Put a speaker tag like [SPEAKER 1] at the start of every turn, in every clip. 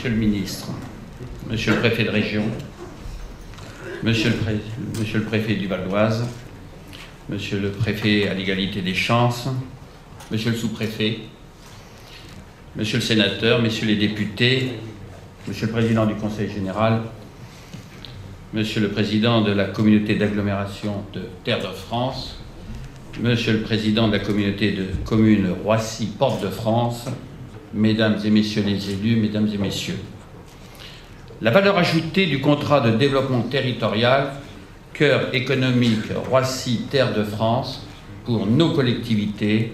[SPEAKER 1] Monsieur le ministre, Monsieur le préfet de région, Monsieur le préfet du Val d'Oise, Monsieur le préfet à l'égalité des chances, Monsieur le sous-préfet, Monsieur le sénateur, Messieurs les députés, Monsieur le président du Conseil général, Monsieur le président de la communauté d'agglomération de Terre de France, Monsieur le président de la communauté de communes Roissy-Porte-de-France, Mesdames et Messieurs les élus, Mesdames et Messieurs. La valeur ajoutée du contrat de développement territorial, cœur économique Roissy-Terre de France, pour nos collectivités,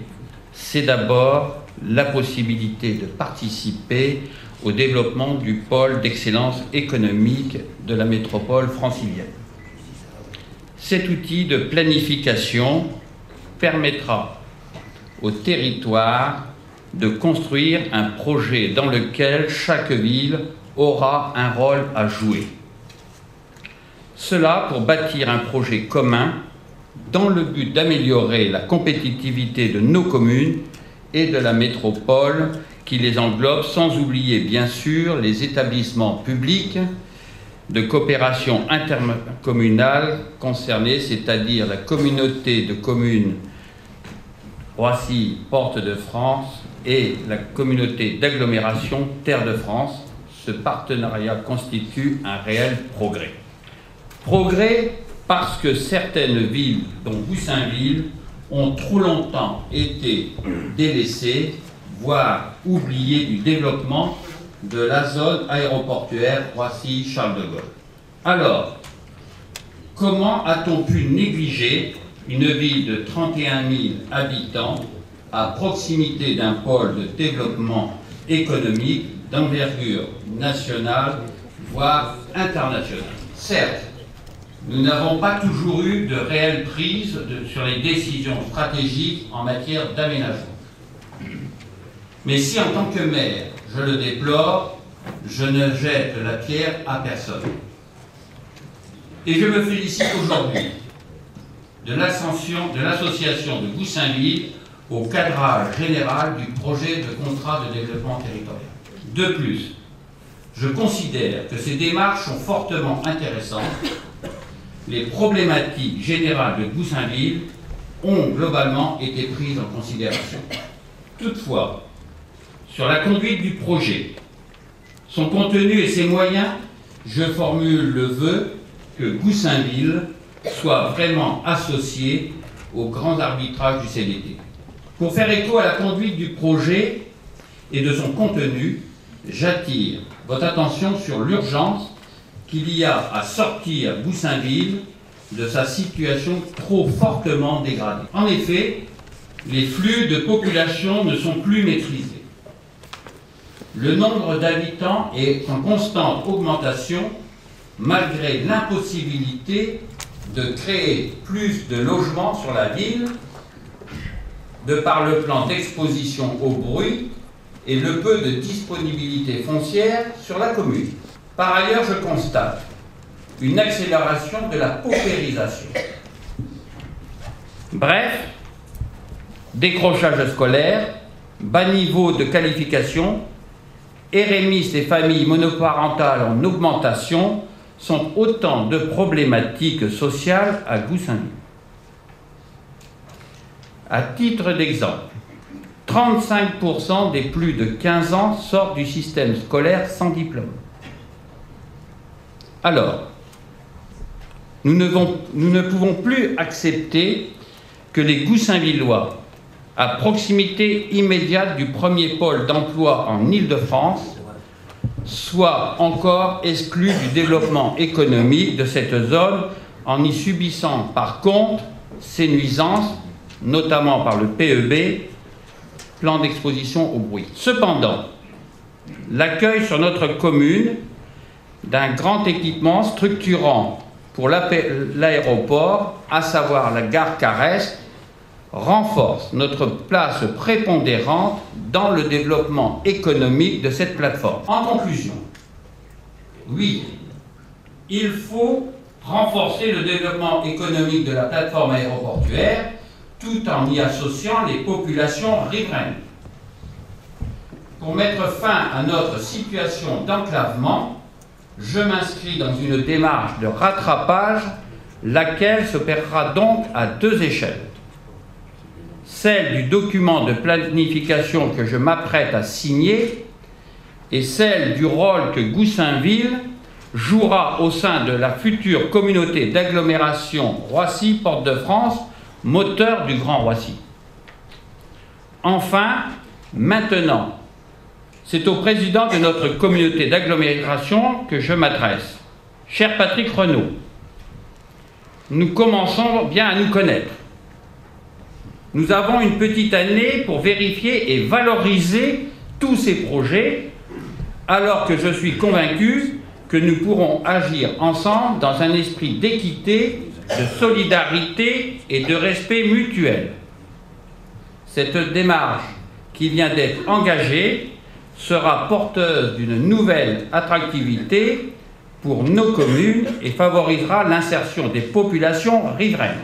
[SPEAKER 1] c'est d'abord la possibilité de participer au développement du pôle d'excellence économique de la métropole francilienne. Cet outil de planification permettra au territoire de construire un projet dans lequel chaque ville aura un rôle à jouer. Cela pour bâtir un projet commun dans le but d'améliorer la compétitivité de nos communes et de la métropole qui les englobe, sans oublier bien sûr les établissements publics de coopération intercommunale concernés, c'est-à-dire la communauté de communes Roissy-Porte-de-France et la communauté d'agglomération Terre de France. Ce partenariat constitue un réel progrès. Progrès parce que certaines villes, dont Goussainville, ont trop longtemps été délaissées, voire oubliées du développement de la zone aéroportuaire Roissy-Charles de Gaulle. Alors, comment a-t-on pu négliger une ville de 31 000 habitants à proximité d'un pôle de développement économique d'envergure nationale, voire internationale? Certes, nous n'avons pas toujours eu de réelle prise sur les décisions stratégiques en matière d'aménagement. Mais si en tant que maire, je le déplore, je ne jette la pierre à personne. Et je me félicite aujourd'hui de l'association de Goussainville au cadrage général du projet de contrat de développement territorial. De plus, je considère que ces démarches sont fortement intéressantes. Les problématiques générales de Goussainville ont globalement été prises en considération. Toutefois, sur la conduite du projet, son contenu et ses moyens, je formule le vœu que Goussainville soit vraiment associé au grand arbitrage du CDT. Pour faire écho à la conduite du projet et de son contenu, j'attire votre attention sur l'urgence qu'il y a à sortir Goussainville de sa situation trop fortement dégradée. En effet, les flux de population ne sont plus maîtrisés. Le nombre d'habitants est en constante augmentation malgré l'impossibilité de créer plus de logements sur la ville de par le plan d'exposition au bruit et le peu de disponibilité foncière sur la commune. Par ailleurs, je constate une accélération de la paupérisation. Bref, décrochage scolaire, bas niveau de qualification, érémistes et familles monoparentales en augmentation sont autant de problématiques sociales à Goussainville. À titre d'exemple, 35% des plus de 15 ans sortent du système scolaire sans diplôme. Alors, nous ne pouvons plus accepter que les Goussainvillois, à proximité immédiate du premier pôle d'emploi en Île-de-France, soient encore exclus du développement économique de cette zone en y subissant par contre ces nuisances, notamment par le PEB, plan d'exposition au bruit. Cependant, l'accueil sur notre commune d'un grand équipement structurant pour l'aéroport, à savoir la gare Caresse, renforce notre place prépondérante dans le développement économique de cette plateforme. En conclusion, oui, il faut renforcer le développement économique de la plateforme aéroportuaire tout en y associant les populations riveraines. pour mettre fin à notre situation d'enclavement, je m'inscris dans une démarche de rattrapage, laquelle s'opérera donc à deux échelles. Celle du document de planification que je m'apprête à signer et celle du rôle que Goussainville jouera au sein de la future communauté d'agglomération Roissy-Porte-de-France, moteur du Grand Roissy. Enfin, maintenant, c'est au président de notre communauté d'agglomération que je m'adresse. Cher Patrick Renaud, nous commençons bien à nous connaître. Nous avons une petite année pour vérifier et valoriser tous ces projets, alors que je suis convaincu que nous pourrons agir ensemble dans un esprit d'équité, de solidarité et de respect mutuel. Cette démarche qui vient d'être engagée sera porteuse d'une nouvelle attractivité pour nos communes et favorisera l'insertion des populations riveraines.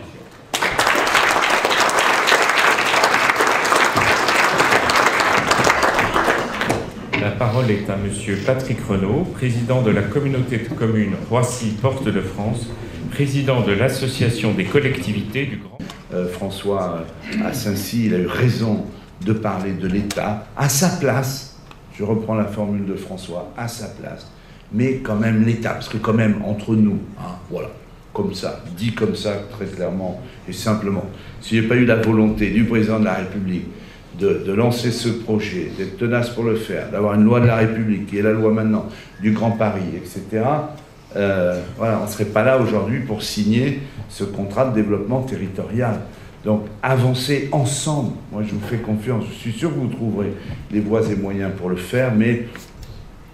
[SPEAKER 2] La parole est à Monsieur Patrick Renaud, président de la communauté de communes Roissy-Porte-de-France, président de l'association des collectivités du Grand...
[SPEAKER 3] François à Saint-Cy, il a eu raison de parler de l'État à sa place. Je reprends la formule de François, à sa place. Mais quand même l'État, parce que quand même entre nous, hein, voilà, comme ça, dit comme ça très clairement et simplement. S'il n'y avait pas eu la volonté du président de la République de lancer ce projet, d'être tenace pour le faire, d'avoir une loi de la République, qui est la loi maintenant du Grand Paris, etc., voilà, on ne serait pas là aujourd'hui pour signer ce contrat de développement territorial. Donc, avancez ensemble. Moi, je vous fais confiance. Je suis sûr que vous trouverez les voies et moyens pour le faire, mais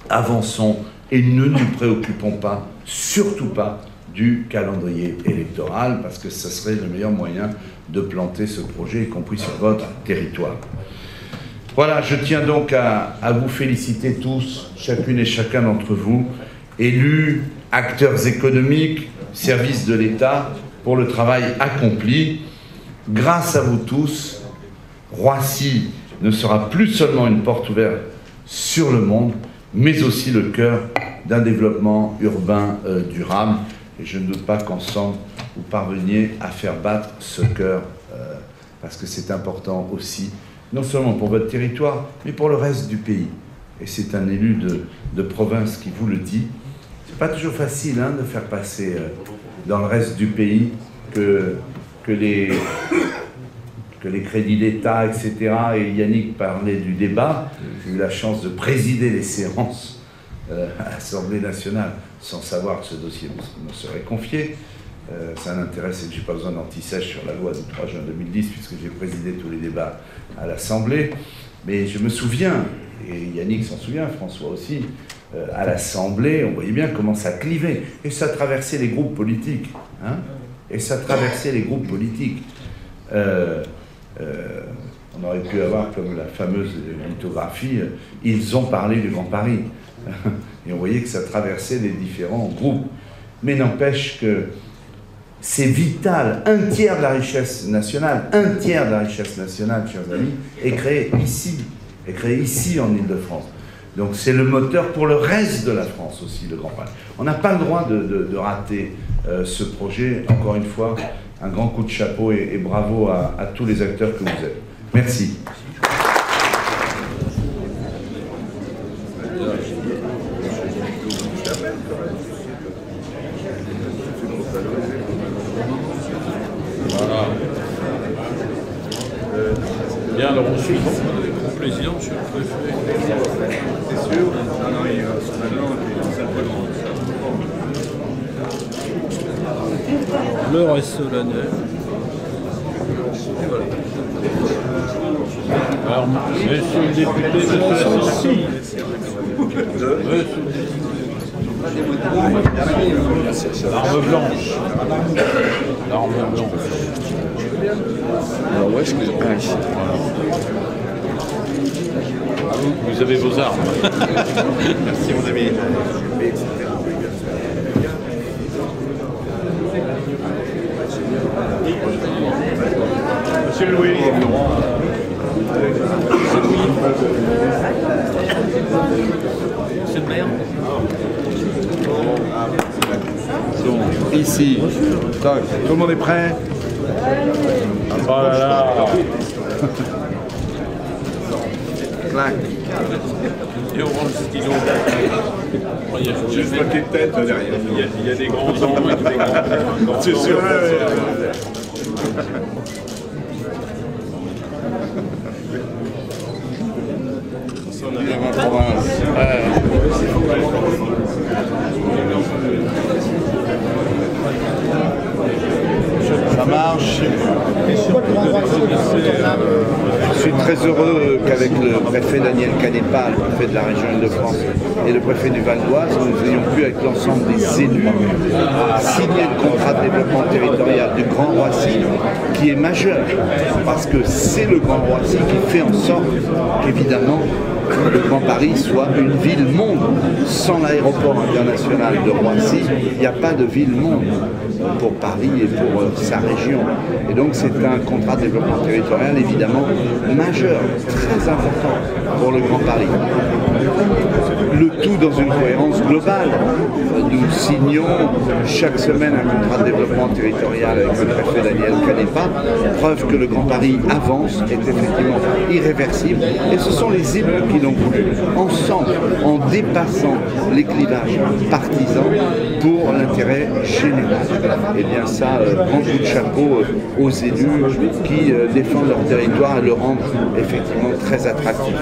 [SPEAKER 3] avançons et ne nous préoccupons pas, surtout pas, du calendrier électoral, parce que ce serait le meilleur moyen de planter ce projet, y compris sur votre territoire. Voilà, je tiens donc à vous féliciter tous, chacune et chacun d'entre vous, élus, acteurs économiques, services de l'État, pour le travail accompli. Grâce à vous tous, Roissy ne sera plus seulement une porte ouverte sur le monde, mais aussi le cœur d'un développement urbain durable. Et je ne doute pas qu'ensemble, vous parveniez à faire battre ce cœur, parce que c'est important aussi, non seulement pour votre territoire, mais pour le reste du pays. Et c'est un élu de province qui vous le dit. C'est pas toujours facile hein, de faire passer dans le reste du pays que les crédits d'État, etc. Et Yannick parlait du débat. J'ai eu la chance de présider les séances à l'Assemblée nationale sans savoir que ce dossier me serait confié. Ça m'intéresse et que je n'ai pas besoin d'anti-sèche sur la loi du 3 juin 2010 puisque j'ai présidé tous les débats à l'Assemblée. Mais je me souviens, et Yannick s'en souvient, François aussi, à l'Assemblée, on voyait bien comment ça clivait. Et ça traversait les groupes politiques. Hein, et ça traversait les groupes politiques. On aurait pu avoir comme la fameuse lithographie « Ils ont parlé du Grand Paris ». Et on voyait que ça traversait les différents groupes. Mais n'empêche que c'est vital. Un tiers de la richesse nationale, chers amis, est créé ici en Île-de-France. Donc c'est le moteur pour le reste de la France aussi, le Grand Paris. On n'a pas le droit de rater ce projet. Encore une fois, un grand coup de chapeau et bravo à tous les acteurs que vous êtes. Merci.
[SPEAKER 1] Voilà. Bien le reçu. Président, monsieur le préfet. C'est sûr? Non, il va maintenant, simplement. L'heure est solennelle. Alors, monsieur le député de Saint-Cy. L'arme blanche. L'arme blanche.
[SPEAKER 4] Alors ouais, je connais pas ici.
[SPEAKER 1] Vous avez vos armes.
[SPEAKER 4] Merci mon ami.
[SPEAKER 1] Monsieur Louis. Monsieur le maire.
[SPEAKER 4] Donc, ici, tac, tout le monde est prêt?
[SPEAKER 5] Oh là là.
[SPEAKER 4] Clac.
[SPEAKER 5] Et on rend le stylo. Il y a juste la tête derrière. Il y a des grands angles et des grands. C'est sûr.
[SPEAKER 4] On arrive en province. Ça marche. Je suis très heureux qu'avec le préfet Daniel Canepa, le préfet de la région Île-de-France et le préfet du Val d'Oise, nous ayons pu, avec l'ensemble des élus, signer le contrat de développement territorial du Grand Roissy, qui est majeur, parce que c'est le Grand Roissy qui fait en sorte qu'évidemment, le Grand Paris soit une ville-monde. Sans l'aéroport international de Roissy, il n'y a pas de ville-monde pour Paris et pour sa région. Et donc c'est un contrat de développement territorial évidemment majeur, très important pour le Grand Paris. Le tout dans une cohérence globale. Nous signons chaque semaine un contrat de développement territorial avec le préfet Daniel Canepa, preuve que le Grand Paris avance, est effectivement irréversible, et ce sont les élus qui l'ont voulu, ensemble, en dépassant les clivages partisans pour l'intérêt général. Et bien ça, grand coup de chapeau aux élus qui défendent leur territoire et le rendent effectivement très attractif.